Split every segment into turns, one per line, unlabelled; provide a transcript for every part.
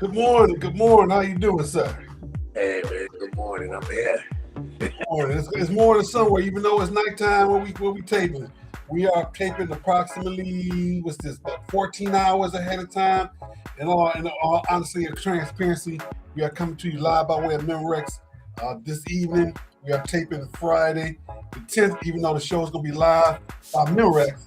Good morning. Good morning. How you doing, sir?
Hey man, good morning. I'm here.
Morning. It's morning somewhere, even though it's nighttime when we taping. We are taping approximately about 14 hours ahead of time. And all honestly and transparency, we are coming to you live by way of Memorex this evening. We are taping Friday the 10th, even though the show is gonna be live by Memorex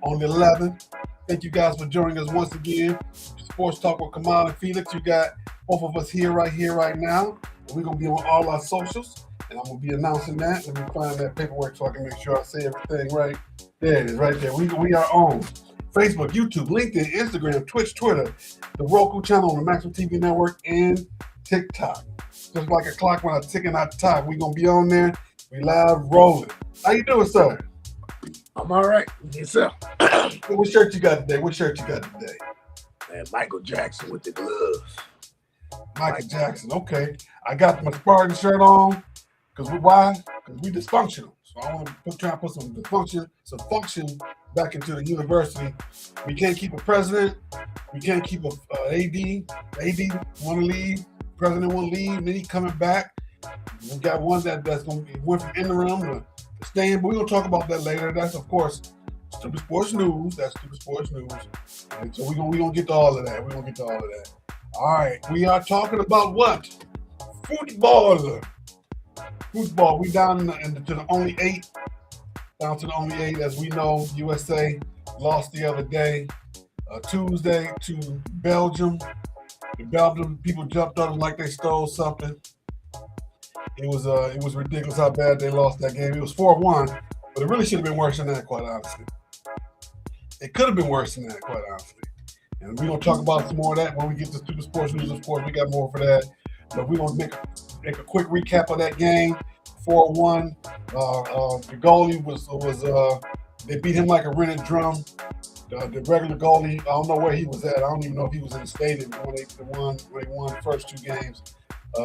on the 11th. Thank you guys for joining us once again. Sports Talk with Kamau and Felix. You got both of us here, right now. And we're going to be on all our socials. And I'm going to be announcing that. Let me find that paperwork so I can make sure I say everything right. There it is, right there. We are on Facebook, YouTube, LinkedIn, Instagram, Twitch, Twitter, the Roku channel on the Maximum TV Network, and TikTok. Just like a clock when I'm ticking out the top. We're going to be on there. We live rolling. How you doing, sir?
I'm all right. Yourself?
What shirt you got today?
Man, Michael Jackson with the gloves.
Michael Jackson. Okay. I got my Spartan shirt on. Why? Because we dysfunctional. So I want to try and put some function back into the university. We can't keep a president. We can't keep a AD. AD want to leave. President want to leave. And then he coming back. We got one that's going to be went from interim to staying. But we're going to talk about that later. That's, of course, Stupid Sports News. That's Stupid Sports News. And so we're gonna get to all of that. All right. We are talking about what? Football. We down to the only 8. Down to the only 8. As we know, USA lost the other day, Tuesday, to Belgium. The Belgium people jumped on them like they stole something. It was ridiculous how bad they lost that game. It was 4-1, but it really should have been worse than that, quite honestly. It could have been worse than that, quite honestly. And we're going to talk about some more of that when we get to Stupid Sports News. Of course, we got more for that. But we're going to make a quick recap of that game. 4-1. The goalie was they beat him like a rented drum. The regular goalie, I don't know where he was at. I don't even know if he was in the stadium when they won the first 2 games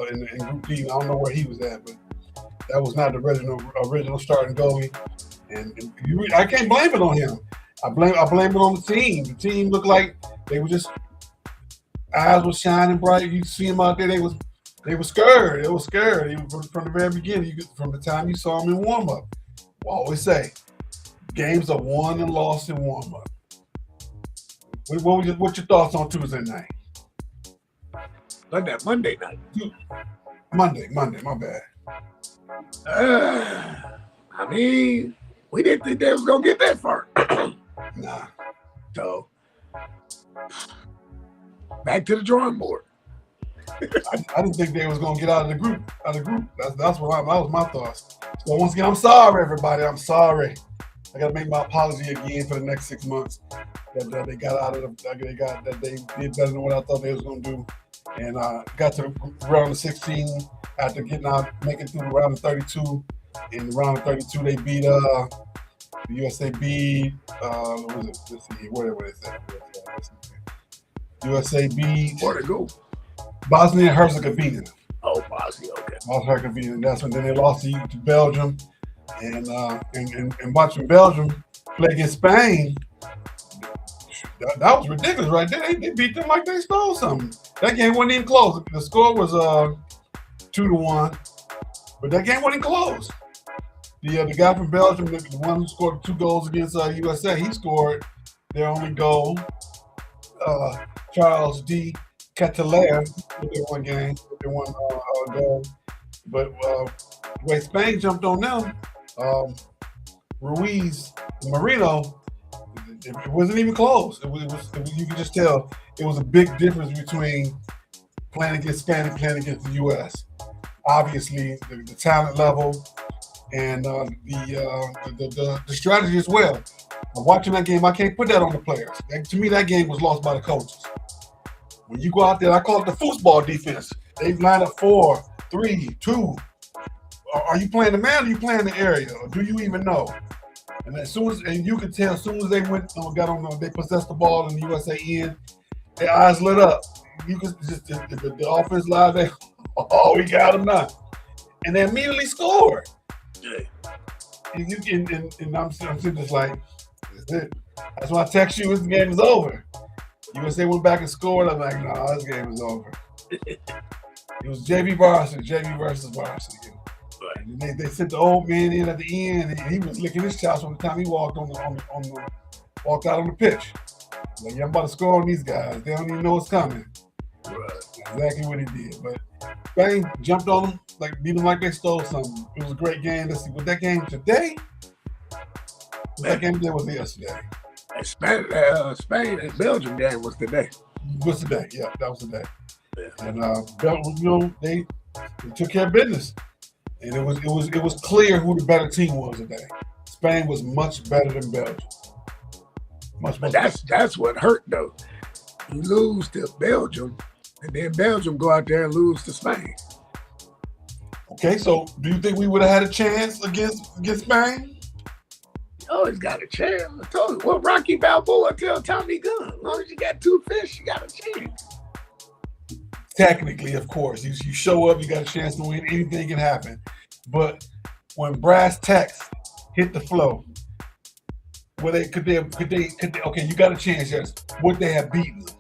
in Group D. I don't know where he was at, but that was not the original starting goalie. And I can't blame it on him. I blame it on the team. The team looked like they were just eyes were shining bright. You see them out there. They were scared. They were scared from the very beginning. From the time you saw them in warm up. I always say, games are won and lost in warm up. What's your thoughts on Tuesday night?
Like that Monday night.
Monday. My bad.
I mean, we didn't think they was gonna get that far.
Nah.
So back to the drawing board.
I didn't think they was gonna get out of the group. That was my thoughts. So once again, I'm sorry, everybody. I'm sorry. I gotta make my apology again for the next 6 months that they got out of that they did better than what I thought they was gonna do, and got to the round of 16 after making through the round of 32. In the round of 32, they beat the USA beat. What was it? Let's see. Whatever they said. USA beat.
Where'd it go?
Bosnia and Herzegovina.
Oh, Bosnia. Okay.
Herzegovina. That's when then they lost to Belgium, and watching Belgium play against Spain. That was ridiculous, right there. They beat them like they stole something. That game wasn't even close. The score was 2-1, but that game wasn't close. The guy from Belgium, the one who scored 2 goals against USA, he scored their only goal. Charles D. Catelaire with their one game, with their one goal. But the way Spain jumped on them, Ruiz, Marino, it wasn't even close. It was you could just tell it was a big difference between playing against Spain and playing against the U.S. Obviously, the talent level and the strategy as well. Watching that game, I can't put that on the players. To me, that game was lost by the coaches. When you go out there, I call it the foosball defense. They line up 4, 3, 2. Are you playing the man or are you playing the area? Or do you even know? And you could tell as soon as they they possessed the ball in the USA end, their eyes lit up. You could just the offense live there. Oh, we got them now, and they immediately scored.
Yeah.
And I'm sitting just like, that's it. That's why I text you. This game is over. USA went back and scored. I'm like, no, this game is over. It was JV versus varsity. And they sent the old man in at the end, and he was licking his chops from the time he walked walked out on the pitch. Like, yeah, I'm about to score on these guys. They don't even know what's coming. Right. Exactly what he did. But Spain jumped on them, beat them like they stole something. It was a great game. Let's see, was that game today? That game there was yesterday.
Spain and Belgium game was today.
Was today? Yeah, that was today. Yeah. And Belgium, they took care of business, and it was clear who the better team was today. Spain was much better than Belgium. Much
that's what hurt though. You lose to Belgium, and then Belgium go out there and lose to Spain.
Okay, so do you think we would have had a chance against Spain?
You always got a chance. I told you. Well, Rocky Balboa tell Tommy Gunn, as long as you got 2 fish, you got a chance.
Technically, of course, you show up, you got a chance to win. Anything can happen. But when brass tacks hit the flow, could they? Okay, you got a chance. Yes, would they have beaten them?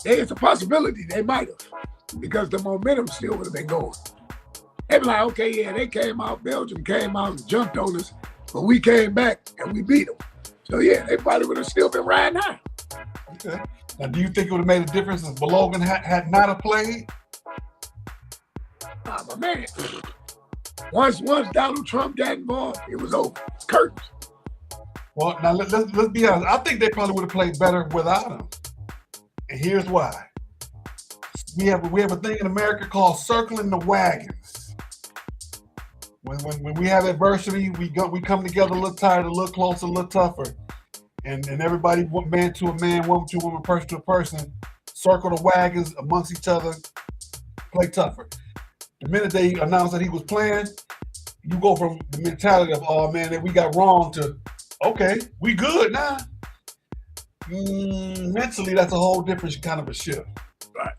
It's a possibility they might have, because the momentum still would have been going. They'd be like, okay, yeah, they came out, Belgium came out and jumped on us, but we came back and we beat them. So yeah, they probably would have still been riding high.
Okay. Now, do you think it would have made a difference if Balogun had not have played?
But man, once Donald Trump got involved, it was over. It's curtains.
Well, now let's be honest. I think they probably would have played better without him. And here's why. We have a thing in America called circling the wagons. When we have adversity, we come together a little tighter, a little closer, a little tougher. And everybody, man to a man, woman to a woman, person to a person, circle the wagons amongst each other, play tougher. The minute they announced that he was playing, you go from the mentality of, oh man, that we got wrong to, okay, we good now. Mentally, that's a whole different kind of a shift.
Right.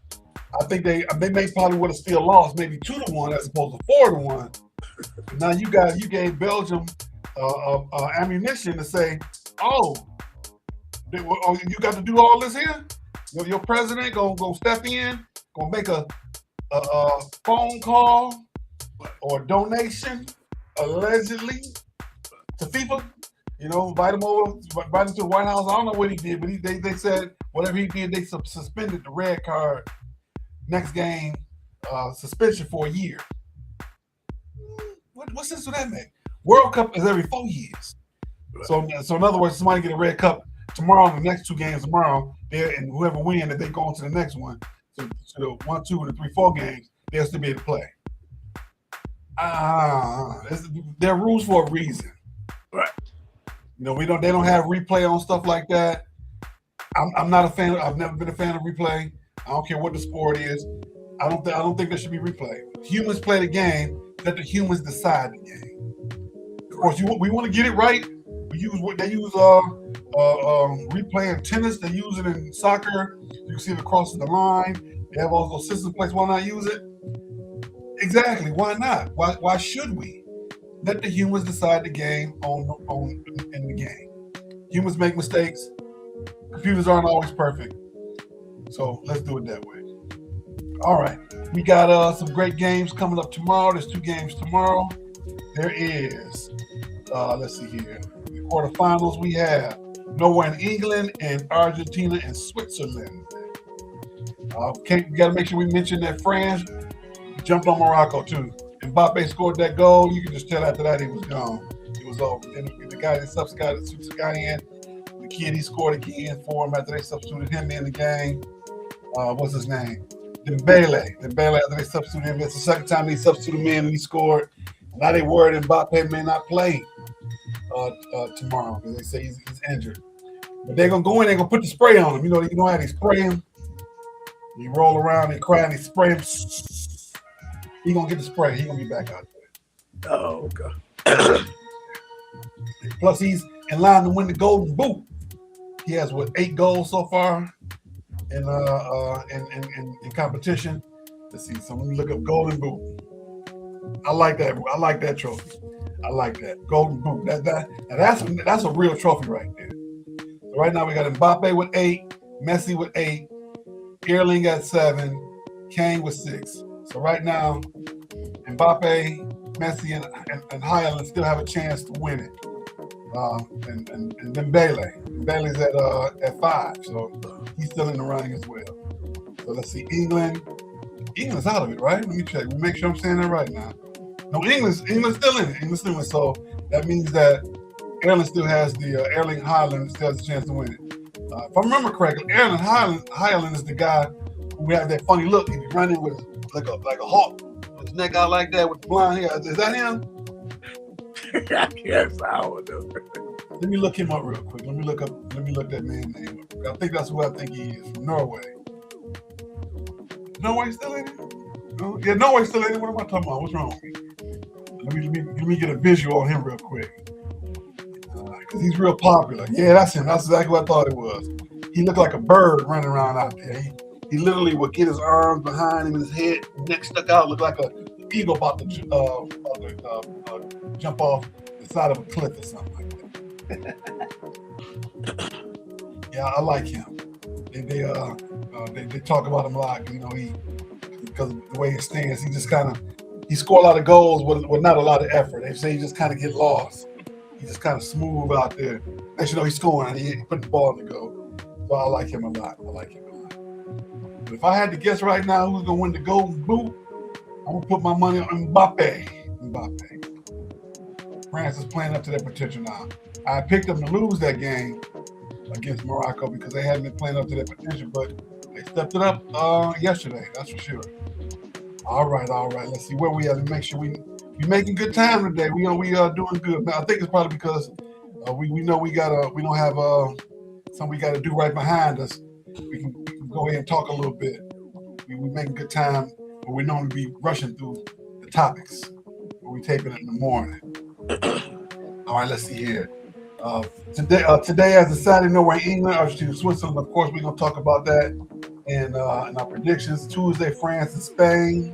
I think they may probably would have still lost, maybe 2-1 as opposed to 4-1. Now you gave Belgium ammunition to say, you got to do all this here. Your president gonna step in, gonna make a phone call or donation allegedly to FIFA. Invite him over, invite him to the White House. I don't know what he did, but they said whatever he did, they suspended the red card. Next game, suspension for a year. What sense would that make? World Cup is every 4 years. So in other words, somebody get a red cup tomorrow. The next 2 games tomorrow, and whoever win, if they go on to the next one, so the 1, 2, and 3, 4 games, they'll still be able to play. There are rules for a reason.
Right.
They don't have replay on stuff like that. I'm not a fan. I've never been a fan of replay. I don't care what the sport is. I don't think there should be replay. Humans play the game. Let the humans decide the game. Of course, we want to get it right. They use replay in tennis. They use it in soccer. You can see it across the line. They have all those systems in place. Why not use it? Exactly. Why not? Why should we? Let the humans decide the game in the game. Humans make mistakes. Computers aren't always perfect. So let's do it that way. All right. We got some great games coming up tomorrow. There's 2 games tomorrow. There is, let's see here. The quarterfinals, we have Norway and England and Argentina and Switzerland. We got to make sure we mention that France jumped on Morocco too. Mbappe scored that goal. You can just tell after that he was gone. It was over. And the guy that substituted the guy in, the kid, he scored again for him after they substituted him in the game. What's his name? Dembele after they substituted him. It's the second time they substituted him in and he scored. Now they worried Mbappe may not play tomorrow because they say he's injured. But they're going to go in, they're going to put the spray on him. You know how they spray him? You roll around and cry and they spray him. He's going to get the spray. He's going to be back out there.
Oh, God.
Plus, he's in line to win the Golden Boot. He has, 8 goals so far in competition. Let's see. So let me look up Golden Boot. I like that. I like that trophy. I like that Golden Boot. That's a real trophy right there. So right now we got Mbappe with 8, Messi with 8, Erling at 7, Kane with 6. So right now, Mbappe, Messi, and Haaland still have a chance to win it. And Dembele's at 5, so he's still in the running as well. So let's see, England's out of it, right? Let me check. We make sure I'm saying that right now. No, England's still in it. England's still in it. So that means that Erling still has Erling Haaland still has a chance to win it. If I remember correctly, Erling Haaland is the guy who have that funny look. He's running with like a hawk, with his neck out like that with the blonde hair. Is that him?
I guess I don't know.
Let me look him up real quick. Let me look that man's name up. I think that's who I think he is, from Norway. Norway's still in it? No? Yeah, Norway's still in it. What am I talking about? What's wrong with me? Let me get a visual on him real quick. Because he's real popular. Yeah, that's him. That's exactly what I thought it was. He looked like a bird running around out there. He literally would get his arms behind him, his head, neck stuck out, look like an eagle about to jump off the side of a cliff or something like that. Yeah, I like him. They talk about him a lot. You know, because of the way he stands, he scored a lot of goals with not a lot of effort. They say he just kind of get lost. He just kind of smooth out there. Actually, no, he's scoring. He put the ball in the goal. So I like him a lot. But if I had to guess right now who's gonna win the Golden Boot, I'm gonna put my money on Mbappe. France is playing up to their potential now. I picked them to lose that game against Morocco because they hadn't been playing up to their potential, but they stepped it up yesterday. That's for sure. All right. Let's see where we at. Make sure we making good time today. We are doing good. I think it's probably because we know we don't have something we got to do right behind us. We can go ahead and talk a little bit. We making good time, but we normally be rushing through the topics. We taping it in the morning. All right, let's see here. Today as a Saturday, Norway, England, Argentina, Switzerland. Of course, we're gonna talk about that in our predictions. Tuesday, France and Spain.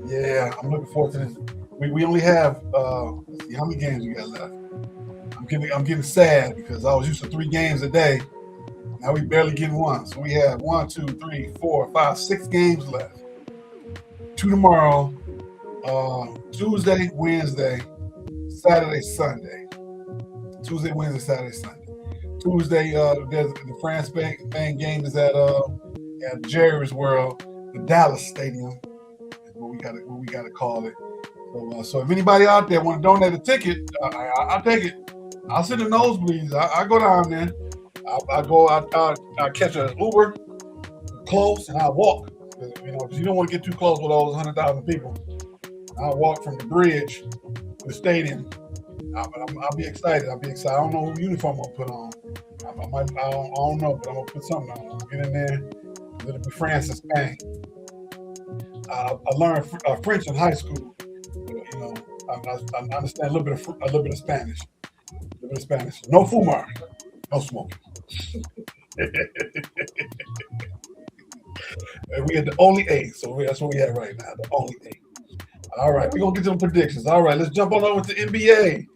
Yeah, I'm looking forward to this. We only have let's see how many games we got left. I'm getting sad because I was used to 3 games a day. Now we barely getting one. So we have 1, 2, 3, 4, 5, 6 games left. 2 tomorrow, Tuesday, Wednesday, Saturday, Sunday. Tuesday, Wednesday, Saturday, Sunday. Tuesday, there's the France-Spain game is at Jerry's World, the Dallas Stadium. Is what we gotta call it. So if anybody out there want to donate a ticket, I'll take it. I'll sit in the nosebleeds. I go down there. I catch an Uber close and I walk. You know, because you don't want to get too close with all those 100,000 people. I'll walk from the bridge to the stadium. I'll be excited. I don't know what uniform I'll put on. I don't know, but I'm gonna put something on. I'll get in there. It'll be France and Spain. I learned French in high school. You know, I understand a little bit of Spanish. No fumar, no smoking. And we had the only A, so that's what we have right now. The only A. All right, we're gonna get to the predictions. All right, let's jump on over to NBA.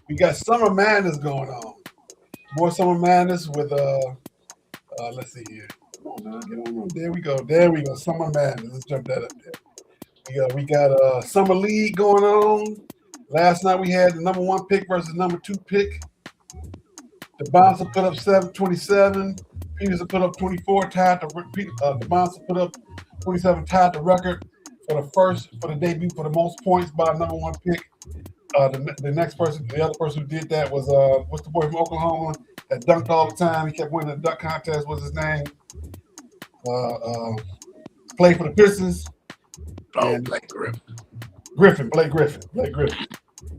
We got Summer Madness going on. More Summer Madness with let's see here. Come on now, get on. There we go. Summer Madness. Let's jump that up there. We got Summer League going on. Last night we had the number 1 pick versus number 2 pick. The Bouncer put up 27. Peterson put up 24. The Bouncer put up 27. Tied the record for the debut for the most points by a number 1 pick. The other person who did that was what's the boy from Oklahoma that dunked all the time? He kept winning the dunk contest. What's his name? Played for the Pistons.
Blake Griffin.
Blake Griffin.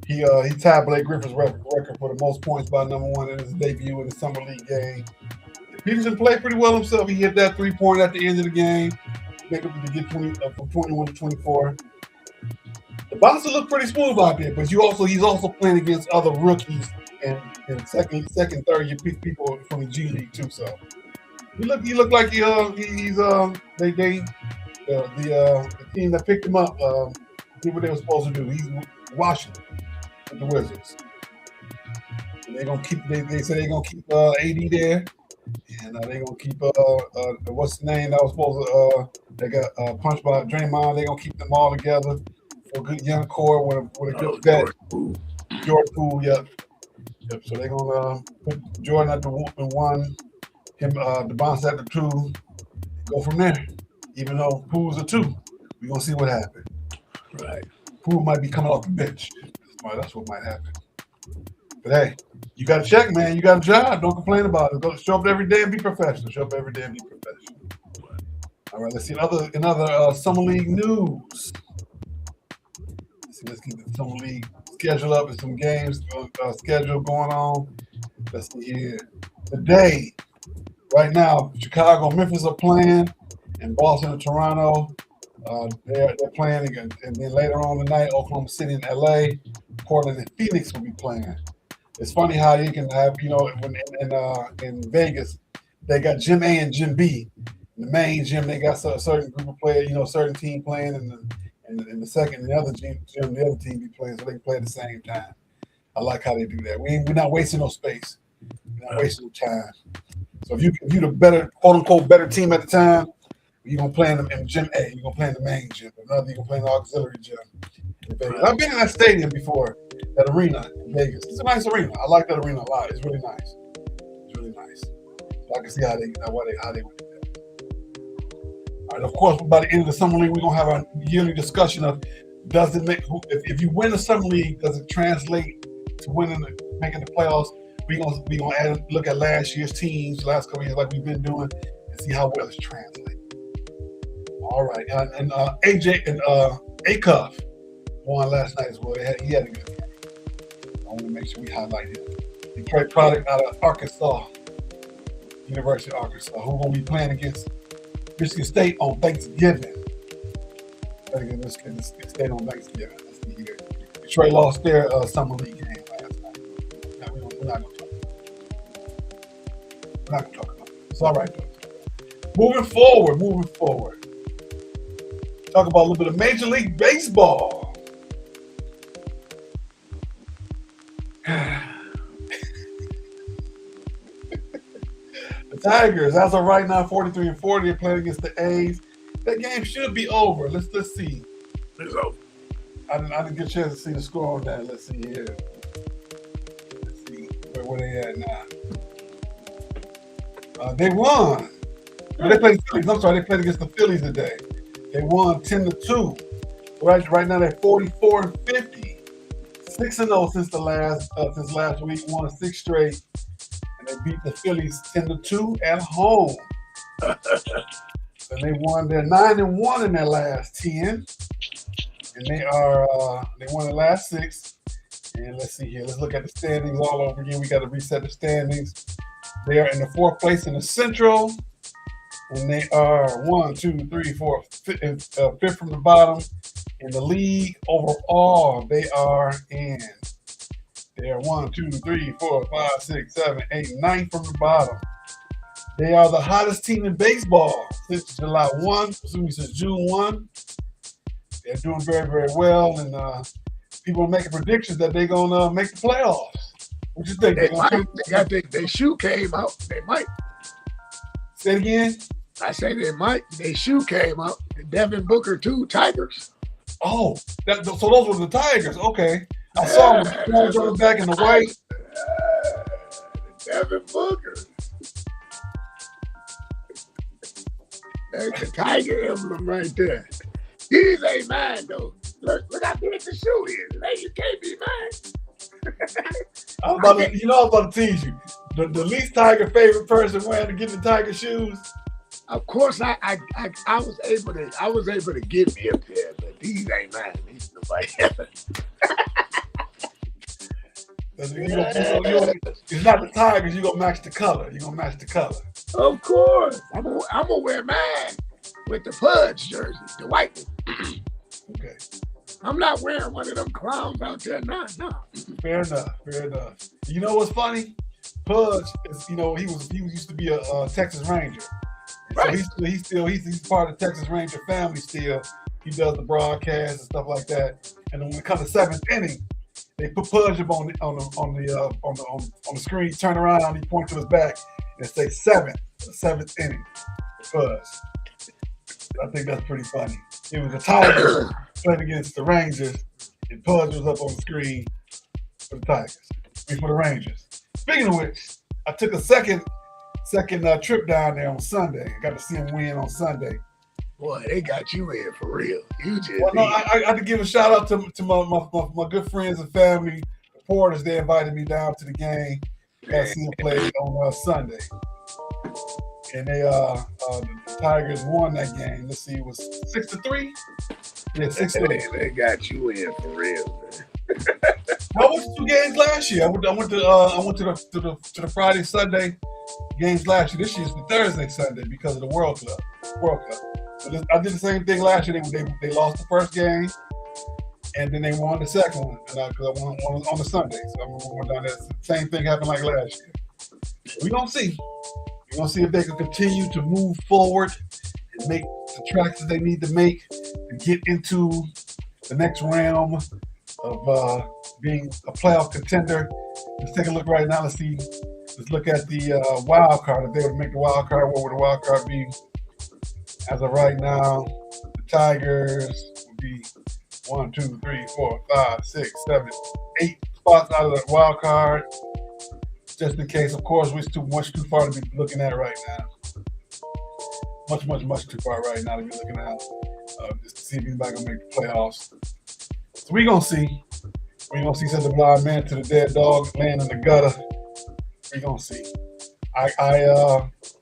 He tied Blake Griffin's record for the most points by number 1 in his debut in the Summer League game. Peterson played pretty well himself. He hit that 3-pointer at the end of the game, make him to get from 21 to 24. The Bouncer looked pretty smooth out there, but he's also playing against other rookies and second, third year people from the G League too. So he looked like the team that picked him up did what they were supposed to do. He's Washington with the Wizards. They're gonna keep. They say they're gonna keep AD there, and they're gonna keep what's the name that was supposed to they got punched by Draymond. They're gonna keep them all together for a good young core with a good vet. Jordan Poole, yep. So they're gonna put Jordan at the one, him DeBonce at the 2, go from there. Even though Poole's a 2, we're gonna see what happens.
Right.
Poole might be coming off the bench. That's what might happen. But hey, you got to check, man. You got a job. Don't complain about it. Go show up every day and be professional. Show up every day and be professional. All right, let's see another Summer League news. Let's keep the Summer League schedule up and some games schedule going on. Let's see here. Today, right now, Chicago and Memphis are playing, and Boston and Toronto. They're playing again, and then later on tonight, Oklahoma City and LA, Portland and Phoenix will be playing. It's funny how you can have, when in Vegas, they got Gym A and Gym B. In the main gym, they got a certain group of players, certain team playing, and the second, the other gym, the other team be playing, so they can play at the same time. I like how they do that. We're not wasting no space. We're not wasting no time. So if you're the better, quote unquote, better team at the time, you're gonna play in Gym A. You're gonna play in the main gym. Another, you're gonna play in the auxiliary gym in Vegas. I've been in that stadium before, that arena in Vegas. It's a nice arena. I like that arena a lot. It's really nice. It's really nice. So I can see how they would do that. All right. Of course, by the end of the Summer League, we're gonna have a yearly discussion of does it make if you win the Summer League, does it translate to making the playoffs? We're gonna look at last year's teams, last couple years, like we've been doing, and see how well it's translated. All right, and AJ and Acuff won last night as well. He had a good game. I want to make sure we highlight him. Detroit product out of Arkansas, University of Arkansas, who's going to be playing against Michigan State on Thanksgiving. Against Michigan State on Thanksgiving. Let's see here. Detroit lost their Summer League game last night. We're not going to talk about it. It's all right, though. Moving forward. Talk about a little bit of Major League Baseball. The Tigers, as of right now, 43-40, they're playing against the A's. That game should be over. Let's see.
It's over.
I didn't get a chance to see the score on that. Let's see here. Let's see where they at now. They won. They played the Phillies. I'm sorry, they played against the Phillies today. They won 10-2. Right now they're 44-50. 6-0 since last week. Won 6 straight, and they beat the Phillies 10-2 at home. And they won. They're 9-1 in their last 10, and they won the last 6. And let's see here. Let's look at the standings all over again. We got to reset the standings. They are in the 4th place in the Central. And they are 1, 2, 3, 4, 5th from the bottom in the league overall. They are 1, 2, 3, 4, 5, 6, 7, 8, 9th from the bottom. They are the hottest team in baseball since June 1. They're doing very, very well, and people are making predictions that they're gonna make the playoffs. What you think?
Their shoe came out. They might.
Say it again.
I say they might. Their shoe came out. The Devin Booker 2 Tigers.
Oh, so those were the Tigers. Okay. I saw them with the orange on the back and the white.
Devin Booker. There's the Tiger emblem right there. These ain't mine, though. Look how big the shoe is. You can't be mine.
I was about to tease you. The least Tiger favorite person wearing to get the Tiger shoes.
Of course, I was able to get me a pair, but these ain't mine. These nobody else.
It's not the Tigers. You gonna match the color.
Of course, I'm gonna wear mine with the Pudge jersey, the white one.
Okay.
I'm not wearing one of them clowns out there. No.
Fair enough. You know what's funny? Pudge is, he used to be a Texas Ranger.
Right.
So he's part of the Texas Ranger family still. He does the broadcast and stuff like that. And then when it comes to 7th inning, They put Pudge up on the screen. Turn around. He points to his back and say seventh inning. Pudge. I think that's pretty funny. It was the Tigers playing against the Rangers, and Pudge was up on the screen for the Tigers. For the Rangers. Speaking of which, I took a second trip down there on Sunday. Got to see them win on Sunday.
Boy, they got you in for real. You just
I had to give a shout out to my good friends and family, reporters. They invited me down to the game. Got to see them play on Sunday. And the Tigers won that game. Let's see, it was 6-3. Yeah, 6-3.
They got you in for real, man.
I went to 2 games last year. I went to the Friday Sunday games last year. This year's the Thursday Sunday because of the World Cup. So I did the same thing last year. They lost the first game, and then they won the second one. Because I won on the Sunday, so I'm going down there. Same thing happened like last year. We're gonna see. We're gonna see if they can continue to move forward and make the tracks that they need to make to get into the next realm of being a playoff contender. Let's take a look right now. Let's look at the wild card. If they would make the wild card, what would the wild card be? As of right now, the Tigers would be 1, 2, 3, 4, 5, 6, 7, 8 spots out of the wild card. Just in case, of course, we're too far to be looking at right now. Much too far right now to be looking at. Just to see if anybody gonna make the playoffs. So we're gonna see. We're gonna see such a blind man to the dead dog laying in the gutter. We're gonna see. I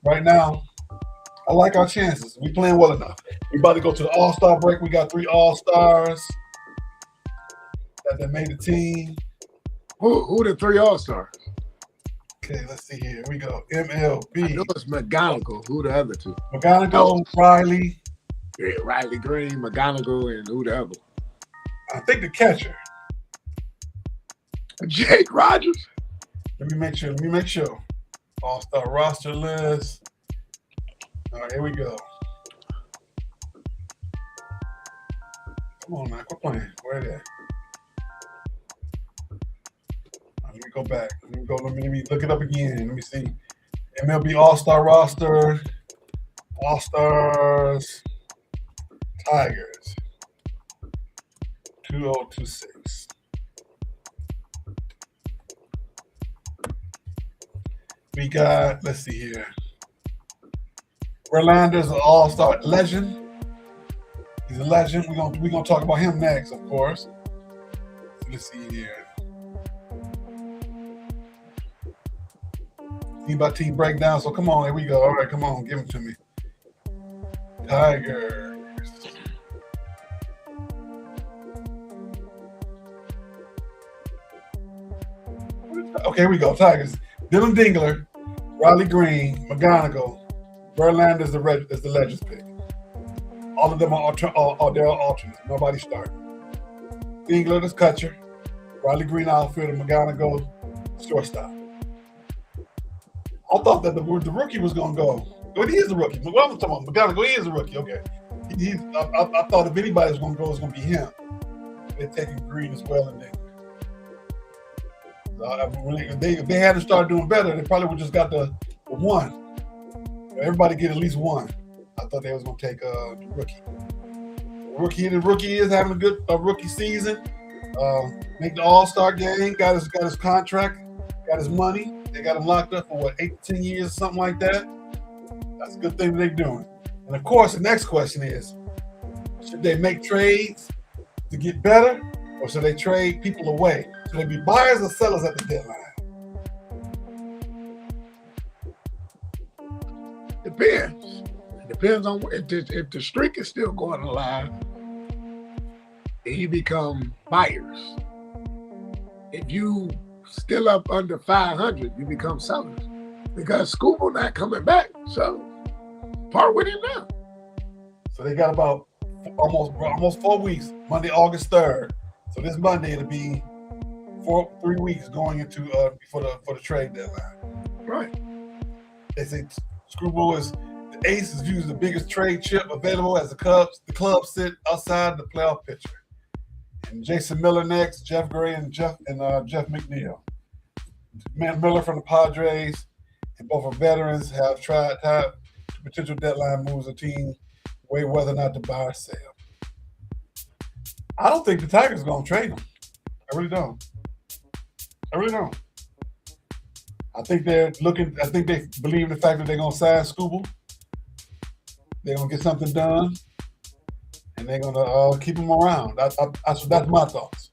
right now, I like our chances. We playing well enough. We about to go to the All-Star break. We got 3 All-Stars that made the team.
Who the 3 All-Stars?
Okay, let's see here. We go. MLB.
I know it's McGonagall. Who the other 2?
McGonagall, Riley.
Yeah, Riley Green, McGonagall, and who the other?
I think the catcher.
Jake Rogers.
Let me make sure. All-Star roster list. All right, here we go. Come on, man. Quit playing. Where are they? Let me go back. Let me look it up again. Let me see. MLB All-Star roster. All-Stars. Tigers. 2026. We got, let's see here. Verlander's an all-star legend. He's a legend. We're gonna talk about him next, of course. Let's see here. Team by team breakdown. So come on, here we go. All right, come on, give them to me. Tigers. Okay, here we go. Tigers. Dylan Dingler, Riley Green, McGonagall, Verlander is the Legends pick. All of them are they're alternates. Nobody starting. Dingler is catcher, Riley Green outfielder, McGonagall shortstop. I thought that the rookie was going to go. But he is a rookie. What I'm talking about, McGonagall, he is a rookie. Okay. I thought if anybody was going to go, it was going to be him. They're taking Green as well and Dingler. If they hadn't started doing better, they probably would just got the one. Everybody get at least one. I thought they was gonna take the rookie. The rookie is having a good rookie season. Make the All-Star game. Got his contract. Got his money. They got him locked up for 8 to 10 years, or something like that. That's a good thing that they're doing. And of course, the next question is: should they make trades to get better, or should they trade people away? Should they be buyers or sellers at the deadline?
Depends. It depends on if the streak is still going alive, then you become buyers. If you still up under 500, you become sellers. Because Scoop not coming back, so part with him now.
So they got about almost 4 weeks. Monday, August 3rd. So this Monday it'll be 3 weeks going into for the trade deadline.
Right.
They say Screwball is the ace is viewed as the biggest trade chip available as the club sit outside the playoff picture. And Jason Miller next, Jeff Gray and Jeff McNeil. Miller from the Padres, and both are veterans, have tried potential deadline moves a team weigh whether or not to buy or sell. I don't think the Tigers are going to trade him. I really don't. I think they believe in the fact that they're going to sign Scooble. They're going to get something done, and they're going to keep him around. That's my thoughts.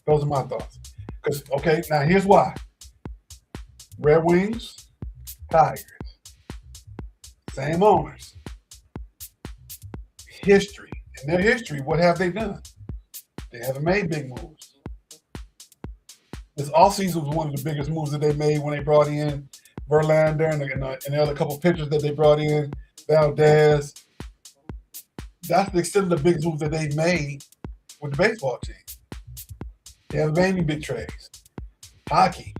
Those are my thoughts. Because, okay, now here's why. Red Wings, Tigers, same owners. History. In their history, what have they done? They haven't made big moves. This offseason was one of the biggest moves that they made when they brought in Verlander and the other couple pitchers that they brought in, Valdez. That's the extent of the biggest moves that they made with the baseball team. They haven't made any big trades. Hockey.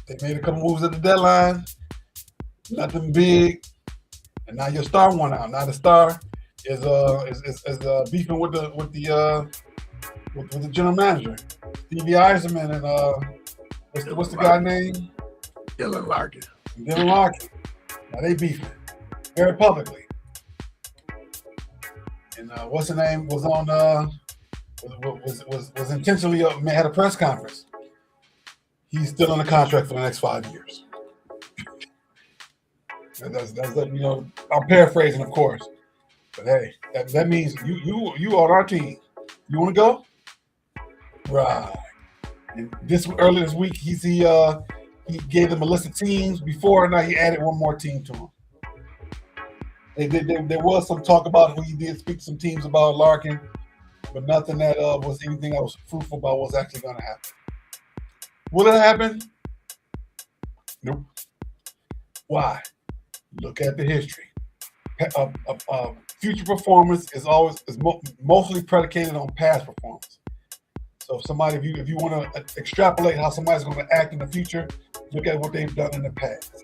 They made a couple moves at the deadline. Nothing big. And now your star won out. Now the star is beefing with the general manager, Stevie Eiserman, and what's the guy name?
Dylan Larkin.
Now they beefing very publicly. And what's the name was on was intentionally had a press conference. He's still on a contract for the next 5 years. That's I'm paraphrasing, of course, but hey, that means you on our team. You want to go? Right. And earlier this week, he gave them a list of teams. Before, now he added one more team to them. There was some talk about who he did speak to some teams about Larkin, but nothing that was anything that was fruitful about what's actually going to happen. Will it happen? Nope. Why? Look at the history. Future performance is mostly predicated on past performance. So if you want to extrapolate how somebody's going to act in the future, look at what they've done in the past.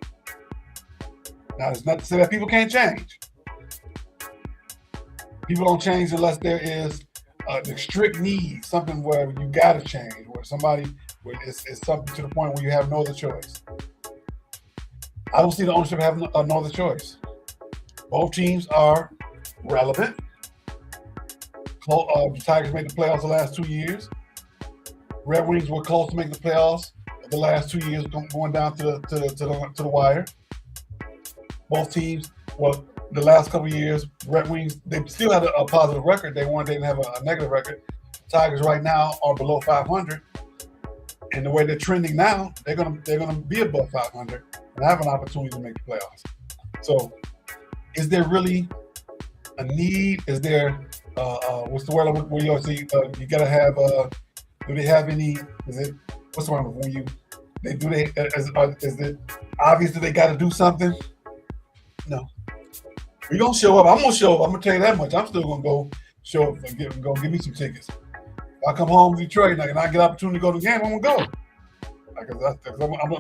Now, it's not to say that people can't change. People don't change unless there is the strict need, something where you got to change, where it's something to the point where you have no other choice. I don't see the ownership having no other choice. Both teams are relevant. The Tigers made the playoffs the last 2 years. Red Wings were close to making the playoffs the last 2 years, going down to the wire. Both teams, the last couple of years, Red Wings, they still had a positive record. They didn't have a negative record. Tigers right now are below 500, and the way they're trending now, they're gonna be above 500 and have an opportunity to make the playoffs. So, is there really a need? Is there what's the word where you say you gotta have? Do they have any? What's the word when you? Is it obvious that they got to do something? No. We gonna show up. I'm gonna show up. I'm gonna tell you that much. I'm still gonna go show up and give me some tickets. If I come home to Detroit and I get an opportunity to go to the game, I'm gonna go.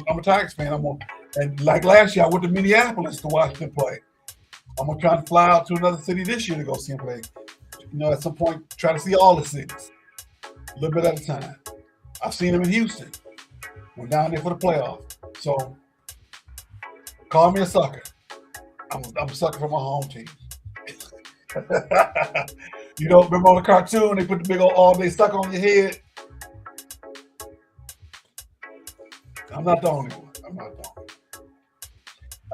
I'm a Tigers fan. And like last year, I went to Minneapolis to watch them play. I'm gonna try to fly out to another city this year to go see them play. At some point, try to see all the cities, a little bit at a time. I've seen them in Houston. Went down there for the playoff. So, call me a sucker. I'm a sucker for my home team. Remember on the cartoon, they put the big old all-day sucker on your head? I'm not the only one.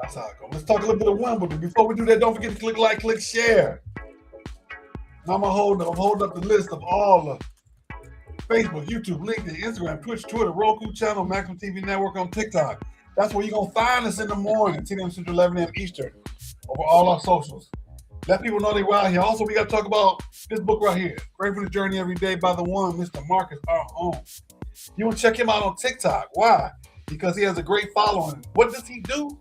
That's how it goes. Let's talk a little bit of Wimbledon. Before we do that, don't forget to click like, click share. Now I'm holding up the list of all the Facebook, YouTube, LinkedIn, Instagram, Twitch, Twitter, Roku channel, Maximum TV Network on TikTok. That's where you're going to find us in the morning, 10 a.m. Central, 11 a.m. Eastern, over all our socials. Let people know they were out here. Also, we got to talk about this book right here, Great for the Journey Every Day by the one, Mr. Marcus R. Ohm. You want to check him out on TikTok. Why? Because he has a great following. What does he do?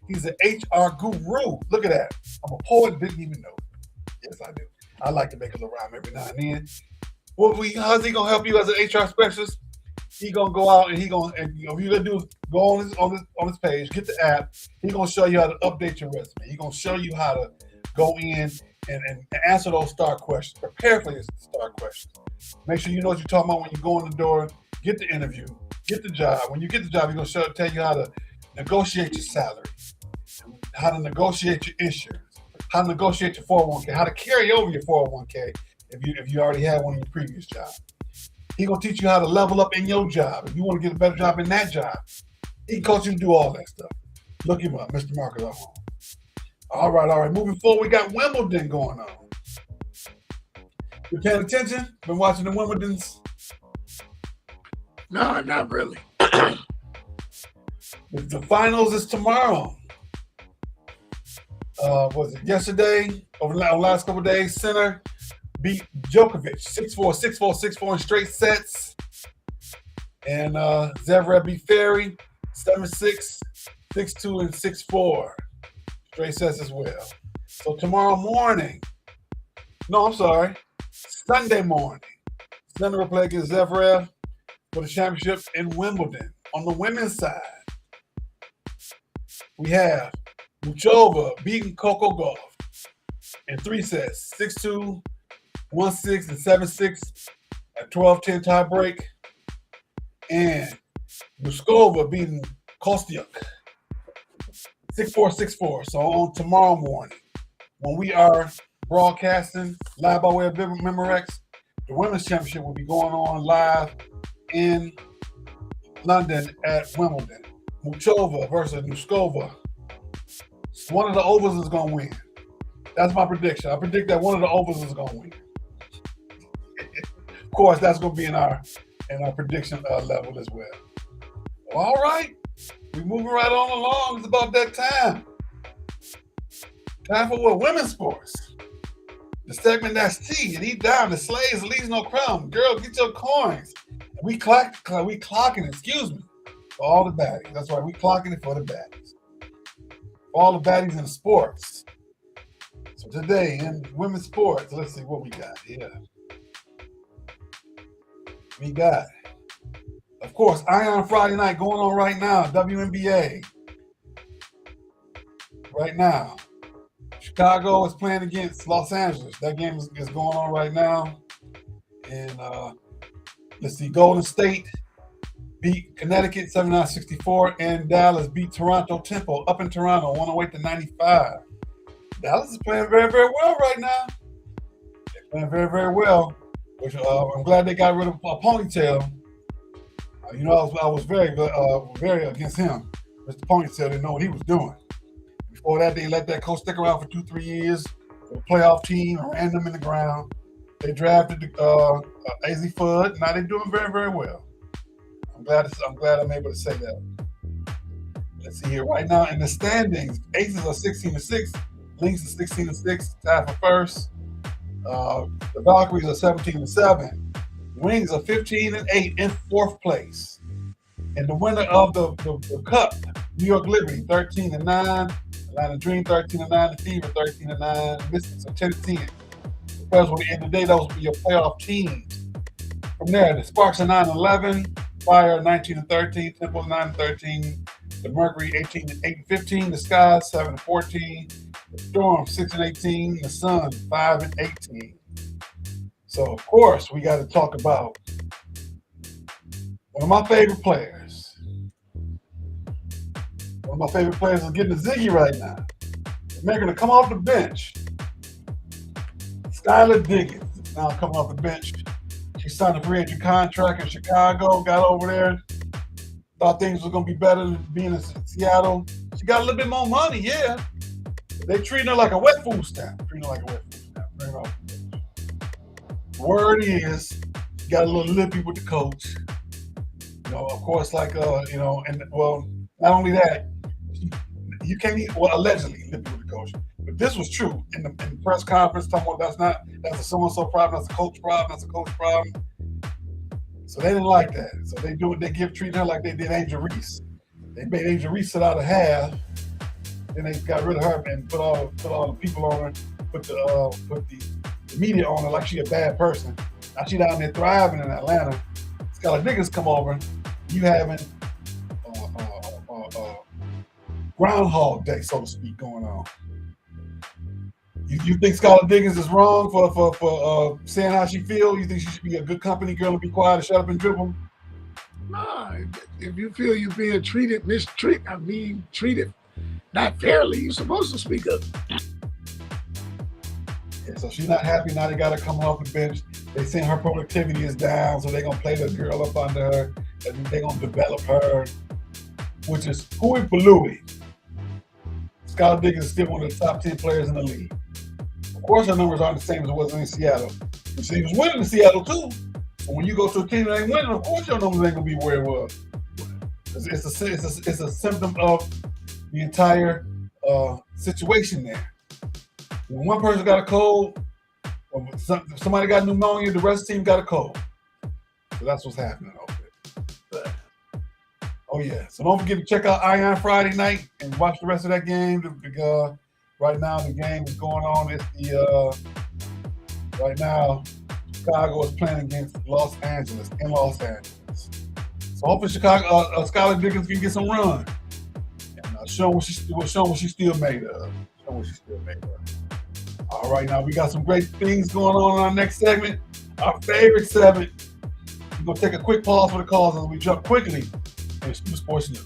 He's an HR guru. Look at that. I'm a poet, didn't even know. Yes, I do. I like to make a little rhyme every now and then. How's he gonna help you as an HR specialist? He gonna go out and what you gonna do is go on this page, get the app. He gonna show you how to update your resume. He gonna show you how to go in and answer those STAR questions. Prepare for your STAR questions. Make sure you know what you're talking about when you go in the door. Get the interview. Get the job. When you get the job, you're going to tell you how to negotiate your salary, how to negotiate your insurance, how to negotiate your 401k, how to carry over your 401k if you already had one in your previous job. He's going to teach you how to level up in your job. If you want to get a better job in that job, he can coach you to do all that stuff. Look him up, Mr. Marcus at home. All right. Moving forward, we got Wimbledon going on. You paying attention? Been watching the Wimbledons?
No, not really.
The finals is tomorrow. Was it yesterday? Over the last couple of days, Sinner beat Djokovic 6-4, 6-4, 6-4 in straight sets. And Zverev beat Ferry 7-6, 6-2, and 6-4. Straight sets as well. So tomorrow morning, Sunday morning, Sinner will play against Zverev for the championship in Wimbledon. On the women's side, we have Muchova beating Coco Gauff in 3 sets, 6-2, 1-6, and 7-6 at 12-10 tie break. And Muskova beating Kostyuk 6-4, 6-4. So on tomorrow morning, when we are broadcasting live by way of Memorex, the women's championship will be going on live in London at Wimbledon. Muchova versus Muskova. One of the overs is going to win. That's my prediction. I predict that one of the overs is going to win. Of course, that's going to be in our prediction level as well. All right. We're moving right on along. It's about that time. Time for what? Women's sports. The segment that's T, and he down. The slaves leaves no crumb. Girl, get your coins. We clocking, excuse me, for all the baddies. That's right, we clocking it for the baddies. For all the baddies in sports. So today in women's sports, let's see what we got here. We got, of course, Iron Friday Night going on right now, WNBA. Right now. Chicago is playing against Los Angeles. That game is going on right now. And let's see, Golden State beat Connecticut 79-64, and Dallas beat Toronto Temple up in Toronto 108-95. Dallas is playing very, very well right now. They're playing very, very well. Which I'm glad they got rid of Ponytail. I was very, very against him. Mr. Ponytail didn't know what he was doing. Before that, they let that coach stick around for 2-3 years for a playoff team, ran them in the ground. They drafted AZ Fudd. Now they're doing very, very well. I'm glad I'm able to say that. Let's see here. Right now in the standings, Aces are 16-6, Lynx are 16-6, tied for first. The Valkyries are 17-7. Wings are 15-8 in 4th place. And the winner of the Cup, New York Liberty, 13-9. Atlanta Dream, 13-9. The Fever, 13-9. Mystics are 10-10. Because at the end of the day, those will be your playoff teams. From there, the Sparks are 9-11. Fire 19-13. Temple 9-13. The Mercury 18-8-15. The Skies 7-14. The Storm 6-18. The Sun 5-18. So of course we got to talk about one of my favorite players. One of my favorite players is getting a ziggy right now. They're going to come off the bench. Skylar Diggins is now coming off the bench. She signed a free agent contract in Chicago, got over there, thought things were going to be better than being in Seattle. She got a little bit more money, yeah. They treating her like a wet food stamp. Bring her off the bench. Word is, she got a little lippy with the coach. Of course, not only that, you can't eat, allegedly lippy with the coach. But this was true in the press conference, talking about that's a so-and-so problem, that's a coach problem. So they didn't like that. So they treating her like they did Angel Reese. They made Angel Reese sit out a half, then they got rid of her and put all the people on her, put the media on her like she a bad person. Now she down there thriving in Atlanta. It's got niggas come over, you having Groundhog Day, so to speak, going on. You think Skylar Diggins is wrong for saying how she feels? You think she should be a good company girl and be quiet and shut up and dribble?
Nah, if you feel you're being treated not fairly, you're supposed to speak up.
Yeah, so she's not happy now. They got her coming off the bench. They saying her productivity is down, so they're gonna play the girl up under her, and they're gonna develop her, which is hooey balooey. Skylar Diggins is still one of the top 10 players in the league. Of course, her numbers aren't the same as it was in Seattle. She was winning in Seattle too. So when you go to a team that ain't winning, of course your numbers ain't gonna be where it was. It's a symptom of the entire situation there. When one person got a cold, or somebody got pneumonia, the rest of the team got a cold. So that's what's happening over there. Oh yeah. So don't forget to check out Ion Friday night and watch the rest of that game. Right now the game is going on. It's right now Chicago is playing against Los Angeles in Los Angeles. So hopefully Skylar Diggins can get some run and show what she's still made of. All right, now we got some great things going on in our next segment. Our favorite segment. We're gonna take a quick pause for the calls as we jump quickly into Stoopid Sports News.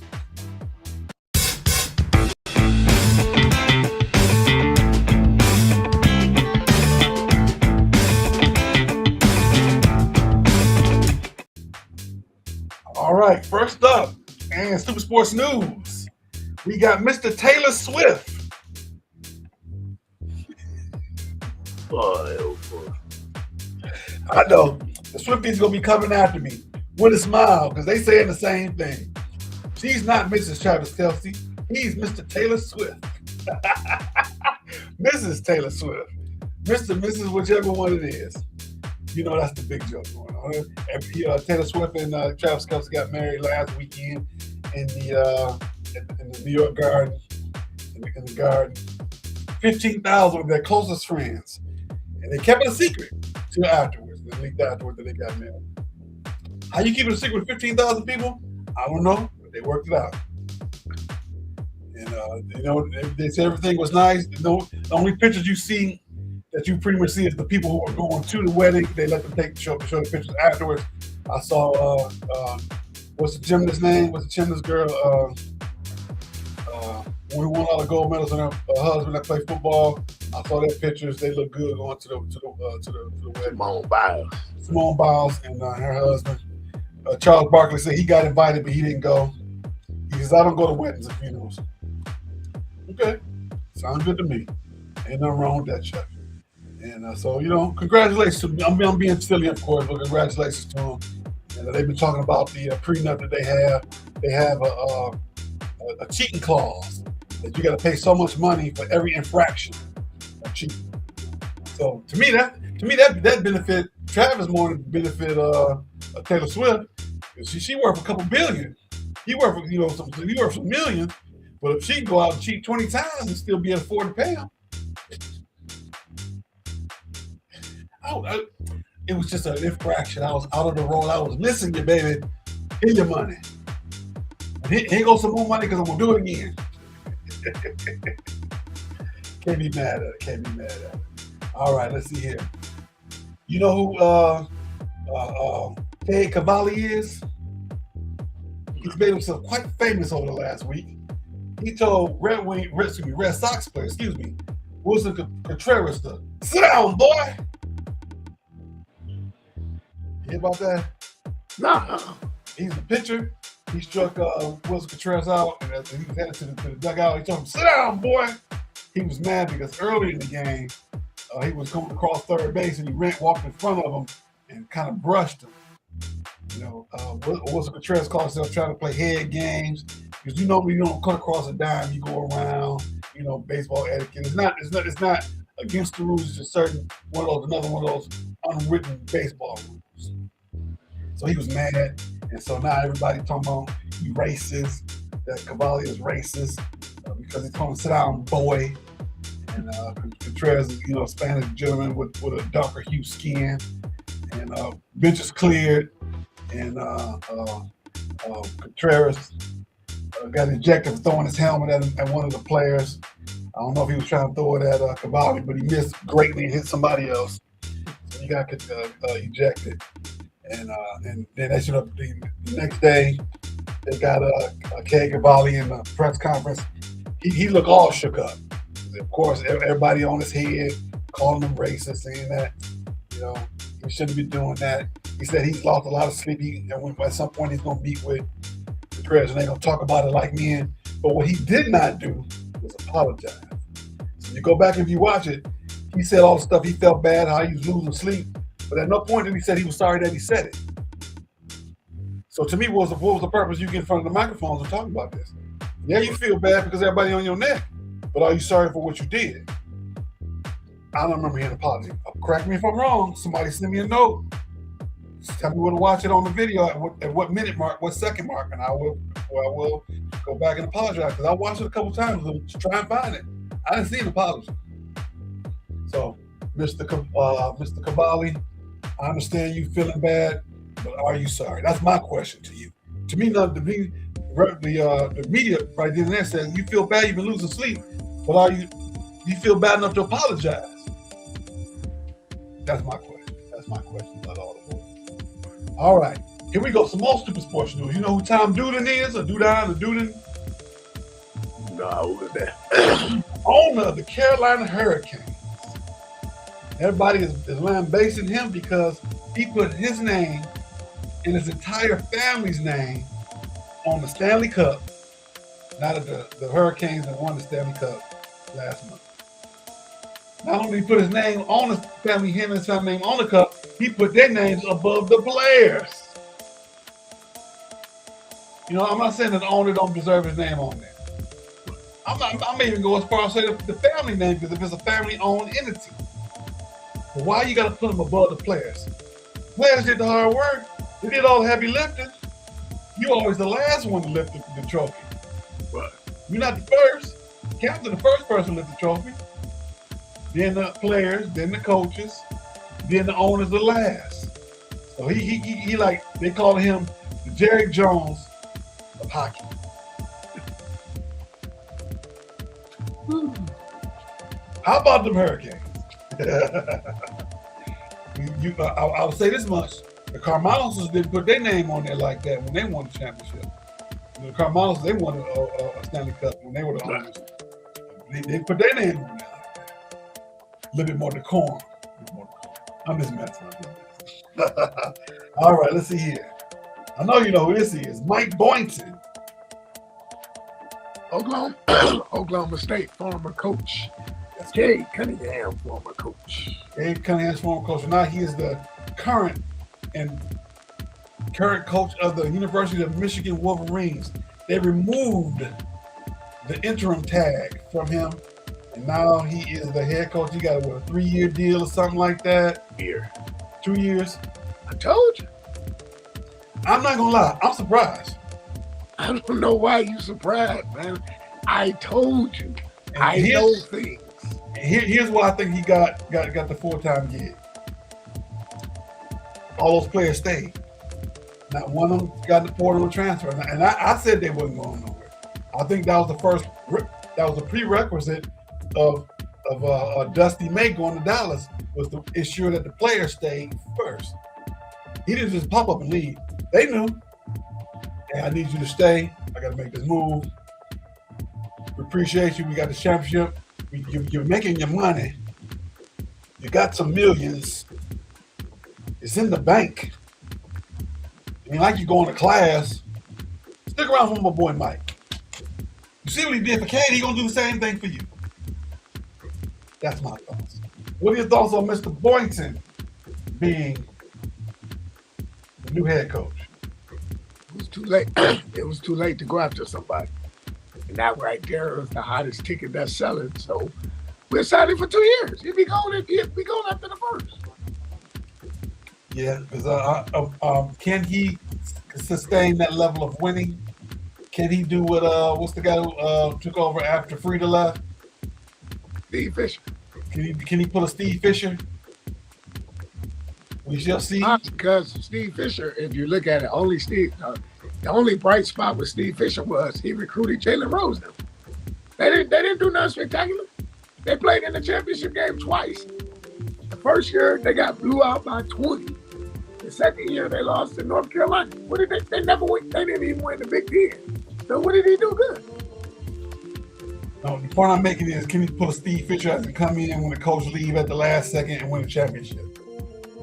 All right, first up, and Stoopid Sports News, we got Mr. Taylor Swift.
Oh, boy.
I know the Swifties gonna be coming after me with a smile because they saying the same thing. She's not Mrs. Travis Kelce. He's Mr. Taylor Swift. Mrs. Taylor Swift. Mr. Mrs. whichever one it is. You know that's the big joke going on. And, Taylor Swift and Travis Kelce got married last weekend in the New York Garden. In the Garden. 15,000 of their closest friends. And they kept it a secret till afterwards. They leaked afterwards that they got married. How you keep it a secret with 15,000 people? I don't know, but they worked it out. And they said everything was nice. The only pictures you see that you pretty much see is the people who are going to the wedding. They let them show the pictures afterwards. I saw what's the gymnast's name? What's the gymnast girl? Who won all the gold medals, and her husband that played football. I saw their pictures. They look good going to the wedding. Simone Biles and her husband. Charles Barkley said he got invited, but he didn't go. He says, I don't go to weddings and funerals. Okay. Sounds good to me. Ain't nothing wrong with that, Chuck. And so, congratulations to them. I'm being silly, of course, but congratulations to them. And they've been talking about the prenup that they have. They have a cheating clause that you got to pay so much money for every infraction of cheating. So to me that benefit Travis more than benefit Taylor Swift. She worth a couple billion. He worth some millions. But if she can go out and cheat 20 times and still be able to afford to pay him, it was just an infraction. I was out of the roll. I was missing you, baby. Here's your money. Here goes some more money because I'm gonna do it again. Can't be mad at it. All right, let's see here. You know who Ted Cavalli is? He's made himself quite famous over the last week. He told Red Sox player, Wilson Contreras to sit down, boy. You hear about that?
Nah.
He's the pitcher. He struck Wilson Contreras out, and as he was headed to the dugout, he told him, sit down, boy. He was mad because earlier in the game, he was coming across third base, and he walked in front of him and kind of brushed him. Wilson Contreras called himself trying to play head games because you don't cut across a dime, you go around. Baseball etiquette. It's not against the rules. It's just another one of those unwritten baseball rules. So he was mad, and so now everybody talking about he racist. That Cavalli is racist because he's calling him sit down, boy. And Contreras is a Spanish gentleman with a darker hue skin. And bench is cleared, and Contreras got ejected for throwing his helmet at one of the players. I don't know if he was trying to throw it at Cavalli, but he missed greatly and hit somebody else. So he got ejected. And then they should have the next day they got K. Cavalli in the press conference. He looked all shook up. Of course, everybody on his head calling him racist, saying that he shouldn't be doing that. He said he's lost a lot of sleep. And at some point he's gonna meet with the president. They're gonna talk about it like men. But what he did not do was apologize. So you go back and you watch it. He said all the stuff he felt bad, how he was losing sleep. But at no point did he say he was sorry that he said it. So to me, what was the purpose you get in front of the microphones and talk about this? Yeah, you feel bad because everybody on your neck, but are you sorry for what you did? I don't remember hearing an apology. Correct me if I'm wrong. Somebody send me a note. Just tell me where to watch it on the video at what minute mark, what second mark, and I will go back and apologize because I watched it a couple times to try and find it. I didn't see an apology. So, Mr. Cavalli, I understand you feeling bad, but are you sorry? That's my question to you. To me, the media right then and there says you feel bad, you've been losing sleep, but do you feel bad enough to apologize? That's my question. That's my question, not all of them. All right, here we go. Some more stupid sports news. You know who Tom Duden is, or Duden?
No, who was that?
Owner of the Carolina Hurricanes. Everybody is lambasting him because he put his name and his entire family's name on the Stanley Cup. Now that the Hurricanes have won the Stanley Cup last month. Not only did he put his name on his family, him and his family name on the cup, he put their names above the players. I'm not saying that the owner don't deserve his name on there. I may even go as far as say the family name, because if it's a family-owned entity. But why you got to put them above the players? Players did the hard work. They did all the heavy lifting. You always the last one to lift the trophy.
Right.
You're not the first. Captain, the first person to lift the trophy. Then the players, then the coaches, then the owners, the last. So he like, they call him the Jerry Jones of hockey. How about them Hurricanes? I'll say this much. The Carmelos didn't put their name on there like that when they won the championship. The Carmelos, they won a Stanley Cup when they were the owners. They put their name on there like that. A little bit more decorum. I'm just messing. All right, let's see here. I know you know who this is. Mike Boynton.
Oklahoma State former coach. Jay Cunningham, former coach.
Jay Cunningham's former coach. Now he is the current coach of the University of Michigan Wolverines. They removed the interim tag from him, and now he is the head coach. He got a 3-year deal or something like that. 2 years.
I told you.
I'm not gonna lie. I'm surprised.
I don't know why you surprised, man. I told you. I know things.
Here's why I think he got the full-time gig. All those players stayed. Not one of them got the portal transfer. And I said they wasn't going nowhere. I think that was a prerequisite of Dusty May going to Dallas, was to ensure that the players stayed first. He didn't just pop up and leave. They knew, hey, I need you to stay. I got to make this move. We appreciate you. We got the championship. You're making your money. You got some millions. It's in the bank. It ain't like you going to class. Stick around with my boy Mike. You see what he did for Cade? He gonna do the same thing for you. That's my thoughts. What are your thoughts on Mr. Boynton being the new head coach?
It was too late. It was too late to go after somebody. And that right there is the hottest ticket that's selling. So we're signing for 2 years. He'll be going after the first.
Yeah, because can he sustain that level of winning? Can he do what what's the guy who took over after Frieda left?
Steve Fisher.
Can he pull a Steve Fisher? We shall see.
Because Steve Fisher, if you look at it, the only bright spot with Steve Fisher was he recruited Jalen Rose. They didn't do nothing spectacular. They played in the championship game twice. The first year they got blew out by 20. The second year they lost to North Carolina. What did they never win? They didn't even win the Big Ten. So what did he do good?
No, the point I'm making is, can you put a Steve Fisher as to come in when the coach leave at the last second and win a championship?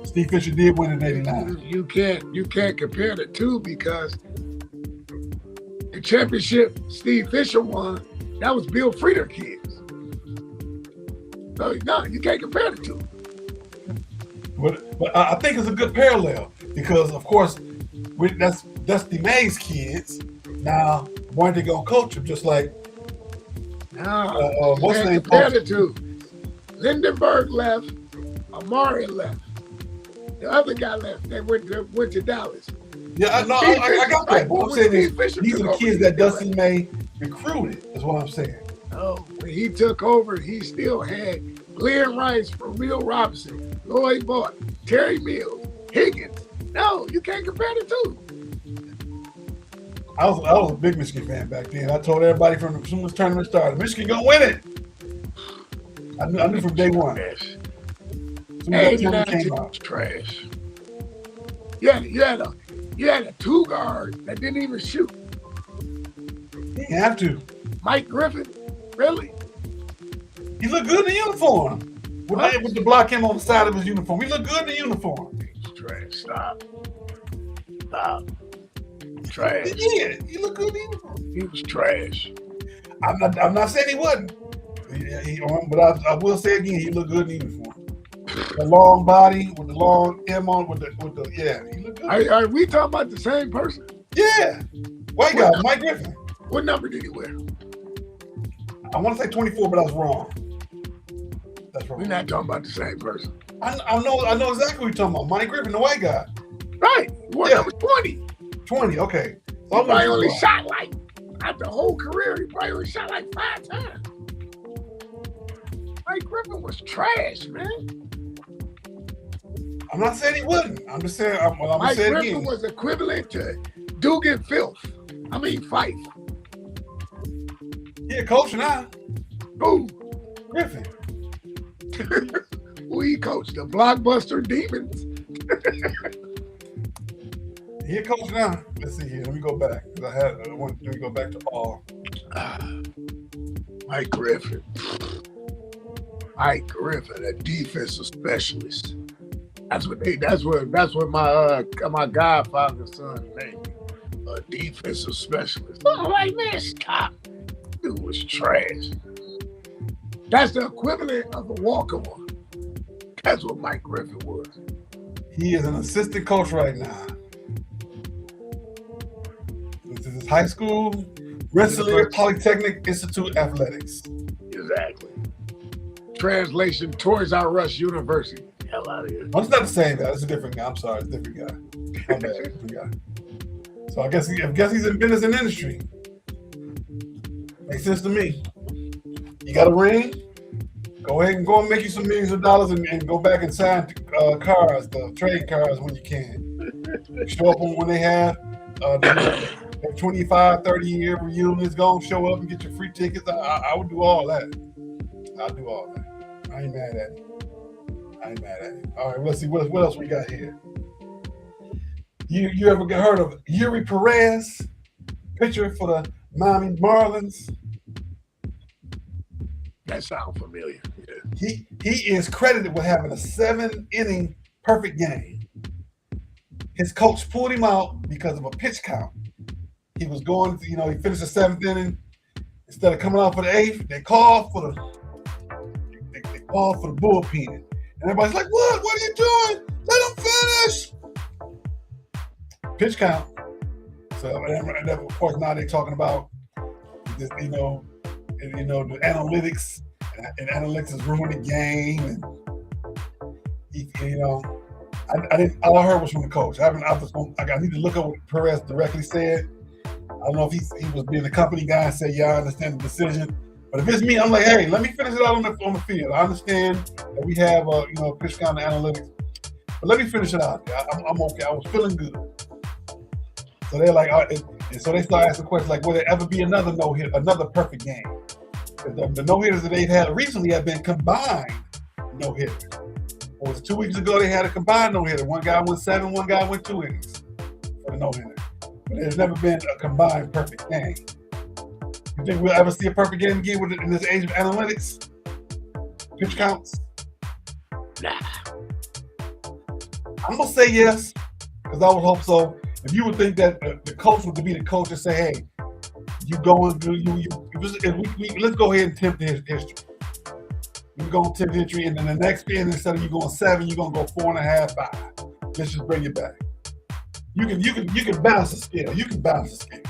Steve Fisher did win in '89.
You can't compare the two because the championship Steve Fisher won, that was Bill Frieder kids. So no, you can't compare the two.
But I think it's a good parallel because, of course, that's Dusty May's kids. Now, weren't they gonna coach him just like? What's the name?
Compare the two. Lindenberg left. Amari left. The other guy left. They went to Dallas.
Yeah, I got that. What I'm saying is, these are the kids that Dusty May recruited. Is what I'm saying.
Oh, when he took over, he still had Glenn Rice, Ramil Robinson, Lloyd Bart, Terry Mills, Higgins. No, you can't compare the two.
I was a big Michigan fan back then. I told everybody from as soon as the tournament started, Michigan gonna win it. I knew from day one.
Hey, trash. You had a two guard that didn't even shoot.
He didn't have to.
Mike Griffin, really?
He looked good in the uniform. With the block him on the side of his uniform. He looked good in the uniform.
He's trash. Stop. Trash.
He looked good in the uniform.
He was trash.
I'm not saying he wasn't. But I will say again, he looked good in the uniform. The long body with the long M on with the he looked good.
Are we talking about the same person?
Yeah. White guy, Mike Griffin.
What number did he wear?
I want to say 24, but I was wrong. That's wrong.
We're not talking about the same person.
I know exactly what you're talking about. Mike Griffin, the white guy.
Right. What number 20?
20, okay.
So he probably only shot like, after the whole career, he probably only shot like 5 times. Mike Griffin was trash, man.
I'm not saying he wasn't. I'm just saying,
Mike Griffin was equivalent to Dugan Fife.
Yeah, coach now.
Who?
Griffin.
Who he coached? The Blockbuster Demons.
He a coach now. Let's see here. Let me go back. Let me go back to Paul.
Mike Griffin. Mike Griffin, a defensive specialist. That's what my godfather's son named me. A defensive specialist. I'm like, man, stop. Dude was trash. That's the equivalent of a walk-on. That's what Mike Griffin was.
He is an assistant coach right now. This is his high school, Rensselaer Polytechnic Institute Athletics.
Exactly. Translation, Toys R Us University. Hell out of here.
Oh, it's not the same guy. It's a different guy. I'm sorry. It's a different guy. My bad. Different guy. So I guess he's in business and industry. Makes sense to me. You got a ring? Go ahead and go and make you some millions of dollars and go back and sign trade cars when you can. Show up when they have 25, 30-year reunions. Go and show up and get your free tickets. I would do all that. I'll do all that. I ain't mad at it. All right, let's see what else we got here. You ever heard of Yuri Perez, pitcher for the Miami Marlins?
That sounds familiar. Yeah.
He is credited with having a 7-inning perfect game. His coach pulled him out because of a pitch count. He was going, he finished the 7th inning. Instead of coming out for the 8th, they called for the bullpen. And everybody's like, what? What are you doing? Let him finish. Pitch count. So, and of course, now they're talking about this, the analytics, and analytics is ruining the game. And all I heard was from the coach. I need to look up what Perez directly said. I don't know if he was being the company guy and said, yeah, I understand the decision. But if it's me, I'm like, hey, let me finish it out on the field. I understand that we have pitch count analytics, but let me finish it out. I'm okay. I was feeling good. So they're like, and so they start asking questions like, will there ever be another no-hit, another perfect game? The no-hitters that they've had recently have been combined no-hitters. Or was it 2 weeks ago they had a combined no-hitter? One guy went 7, one guy went 2 innings for the no-hitter. But there's never been a combined perfect game. You think we'll ever see a perfect game again in this age of analytics? Pitch counts?
Nah.
I'm going to say yes, because I would hope so. If you would think that the coach would be the coach and say, hey, let's go ahead and tempt his history. You go and tempt history, and then the next inning, instead of you going 7, you're going to go 4.5, 5. Let's just bring it back. You can balance the scale. You can balance the scale.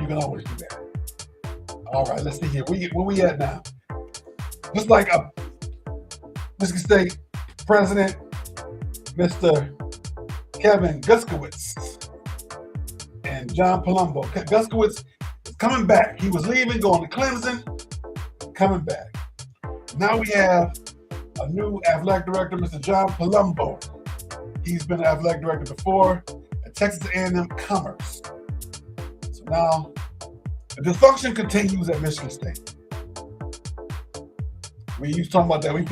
You can always do that. All right, let's see here. Where we at now? Just like Michigan State President, Mr. Kevin Guskowitz and John Palumbo. Guskowitz is coming back. He was leaving, going to Clemson, coming back. Now we have a new athletic director, Mr. John Palumbo. He's been an athletic director before at Texas A&M Commerce. So now the dysfunction continues at Michigan State. We used to talk about that. We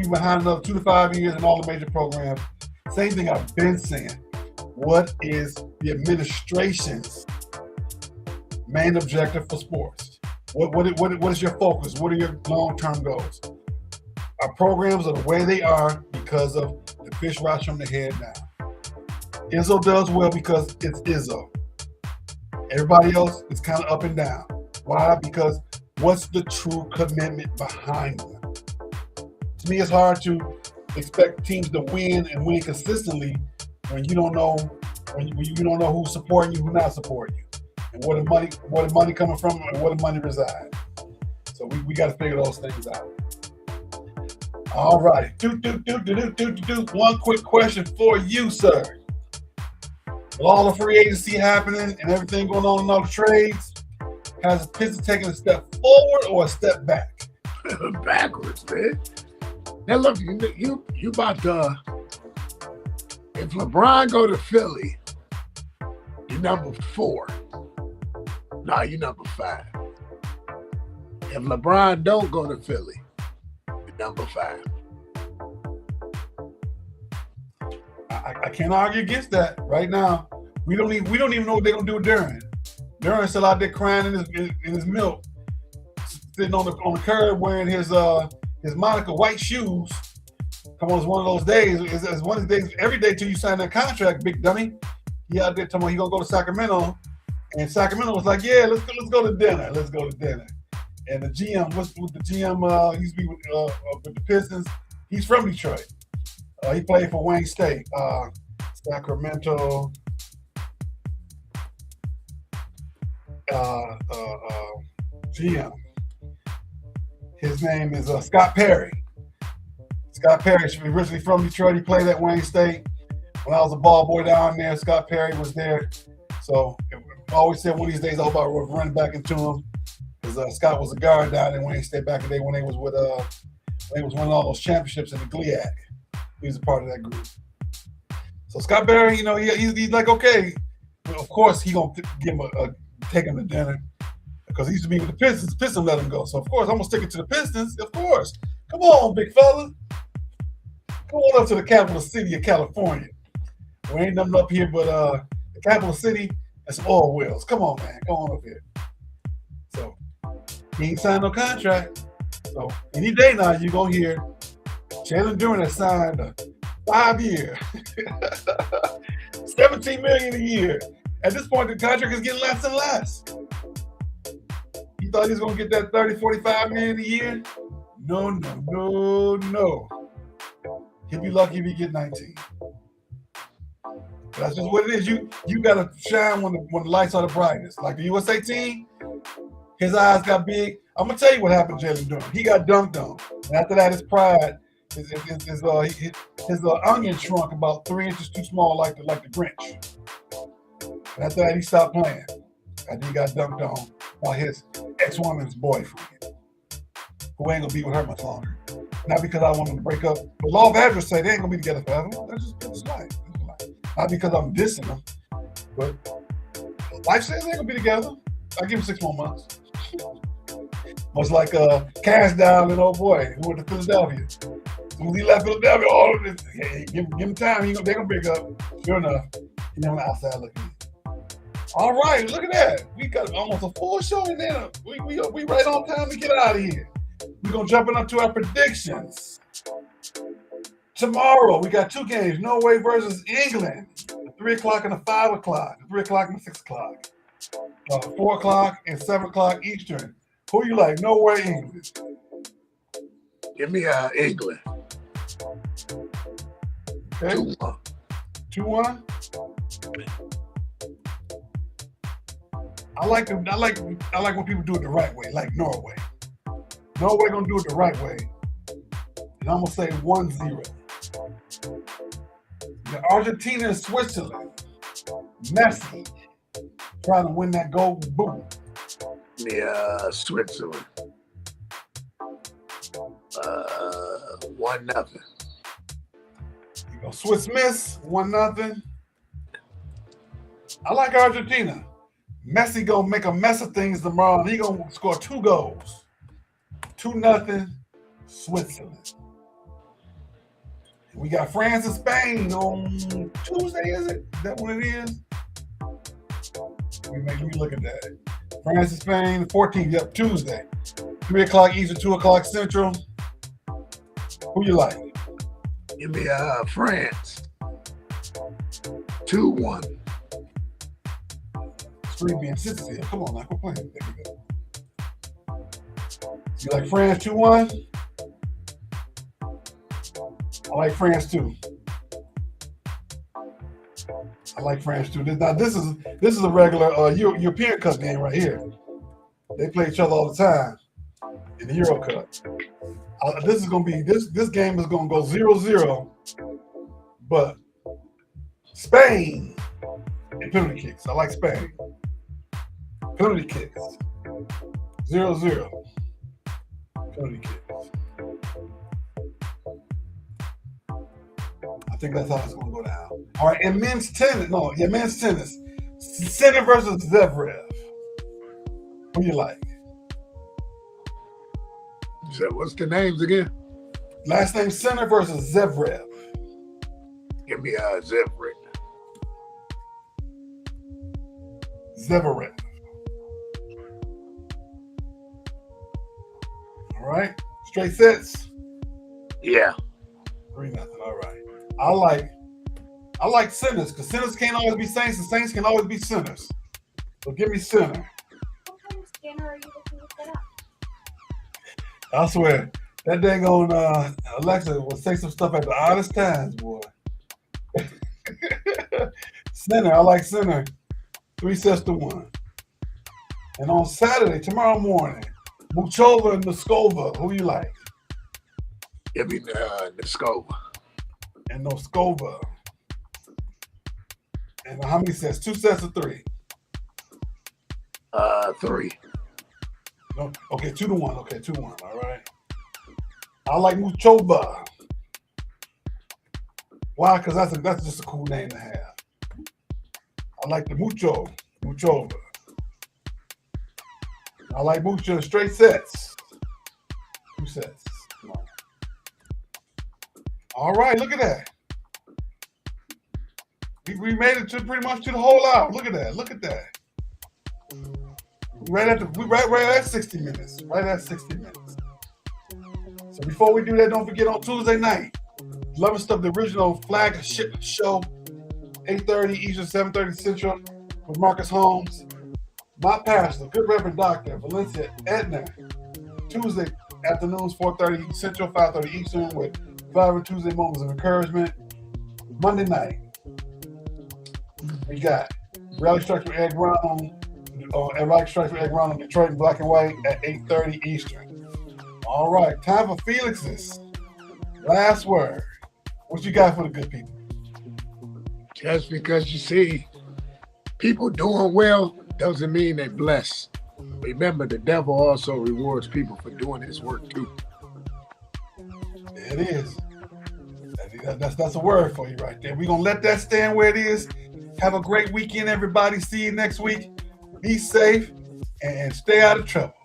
behind another 2 to 5 years in all the major programs. Same thing I've been saying. What is the administration's main objective for sports? What is your focus? What are your long-term goals? Our programs are the way they are because of the fish rots from the head down. Izzo does well because it's Izzo. Everybody else is kind of up and down. Why? Because what's the true commitment behind them? To me, it's hard to expect teams to win and win consistently when you don't know who's supporting you, who's not supporting you, and where the money coming from, and where the money resides. So we got to figure those things out. All right. One quick question for you, sir. With all the free agency happening and everything going on in all the trades, has the Pistons taken a step forward or a step back?
Backwards, man. Now look, you about to. If LeBron go to Philly, you're number 4. No, you're number 5. If LeBron don't go to Philly, you're number 5.
I can't argue against that right now. We don't even know what they're gonna do with Duran. Duran's still out there crying in his milk, sitting on the curb wearing his Monica white shoes. Come on, it's one of those days. It's one of the days every day till you sign that contract, big dummy. He out there talking about he gonna go to Sacramento, and Sacramento was like, yeah, let's go to dinner. Let's go to dinner. And the GM, what's with the GM? Used to be with the Pistons. He's from Detroit. He played for Wayne State, Sacramento. GM. His name is Scott Perry. Scott Perry is originally from Detroit. He played at Wayne State. When I was a ball boy down there, Scott Perry was there. So I always said one of these days I hope I would run back into him, because Scott was a guard down in Wayne State back in the day when they was winning all those championships in the GLIAC. He was a part of that group. So Scott Perry, he's like, okay, well, of course he gonna take him to dinner, because he used to be with the Pistons. The Pistons let him go. So of course I'm gonna stick it to the Pistons. Of course. Come on, big fella. Come on up to the capital city of California. We ain't nothing up here but the capital city and some oil wells. Come on, man. Come on up here. So he ain't signed no contract. So any day now you're gonna hear Jalen Duren has signed a 5-year, $17 million a year. At this point, the contract is getting less and less. You thought he was gonna get that $30, $45 million a year? No. He'll be lucky if he get 19. That's just what it is. You gotta shine when the lights are the brightest. Like the USA team, his eyes got big. I'm gonna tell you what happened to Jalen Duren. He got dunked on. And after that, his pride, his onion shrunk about 3 inches too small, like the Grinch. And after that, he stopped playing. After he got dunked on by his ex-woman's boyfriend, who ain't gonna be with her much longer. Not because I want them to break up. But law of averages say they ain't gonna be together forever. That's just life. Not because I'm dissing them, but life says they ain't gonna be together. I'll give them 6 more months. Much like Cash Down and old boy who went to Philadelphia. As soon as he left Philadelphia, all of this, hey, give him time. They're gonna pick up. Sure enough, he's on the outside looking. All right, look at that. We got almost a full show in there. We right on time to get out of here. We're gonna jump into our predictions. Tomorrow we got 2 games: Norway versus England, at 3 o'clock and a 5 o'clock, 3 o'clock and 6 o'clock, 4 o'clock and 7 o'clock Eastern. Who you like, Norway, England?
Give me England.
Okay.
2-1.
2-1. I like when people do it the right way, like Norway. Norway gonna do it the right way. And I'm gonna say 1-0. The Argentina and Switzerland. Messi trying to win that gold boot.
Yeah, Switzerland. 1-0.
You go Swiss miss, 1-0. I like Argentina. Messi gonna make a mess of things tomorrow, and he gonna score 2 goals. 2-0, Switzerland. We got France and Spain on Tuesday, is it? Is that what it is? Let me look at that. France and Spain, 14th, yep, Tuesday. 3 o'clock Eastern, 2 o'clock Central. Who you like?
Give me France. 2-1.
Screen being sensitive. Come on, now, quit playing. There we go. You like France 2-1? I like France too. I like France too. Now this is a regular European Cup game right here. They play each other all the time in the Euro Cup. This game is gonna go 0-0, but Spain and penalty kicks. I like Spain. Penalty kicks. 0-0. Penalty kicks. I think that's how it's going to go down. All right, and men's tennis. Sinner versus Zverev. Who you like?
So what's the names again?
Last name Sinner versus Zverev.
Give me Zverev.
Zverev. All right. Straight sets?
Yeah.
3-0. All right. I like sinners, because sinners can't always be saints, and saints can always be sinners. So give me Sinner.
What kind of scanner are you looking to set up?
I swear, that dang on Alexa will say some stuff at the oddest times, boy. Sinner, I like Sinner. 3-1. And on Saturday, tomorrow morning, Muchova and Noskova. Who you like?
Give me Noskova.
And Noskova. And how many sets? 2 sets or 3?
3.
No, okay, 2-1. Okay, 2-1. All right. I like Muchova. Why? Because that's just a cool name to have. I like the Muchova. I like Mucho straight sets. 2 sets. All right, look at that. We made it to pretty much to the whole hour. Look at that. Look at that. Right at 60 minutes. Right at 60 minutes. So before we do that, don't forget on Tuesday night, Love and Stuff, the original flagship show, 8:30 Eastern, 7:30 Central, with Marcus Holmes. My pastor, good Reverend Dr. Valencia Edna, Tuesday afternoons, 4:30 Central, 5:30 Eastern, with Vibrant Tuesday Moments of Encouragement. Monday night, we got Rally Strikes with Egg Round on Detroit in Black and White at 8:30 Eastern. All right, time for Felix's last word. What you got for the good people?
Just because you see people doing well doesn't mean they're blessed. Remember, the devil also rewards people for doing his work too.
There it is. That's a word for you right there. We're going to let that stand where it is. Have a great weekend, everybody. See you next week. Be safe and stay out of trouble.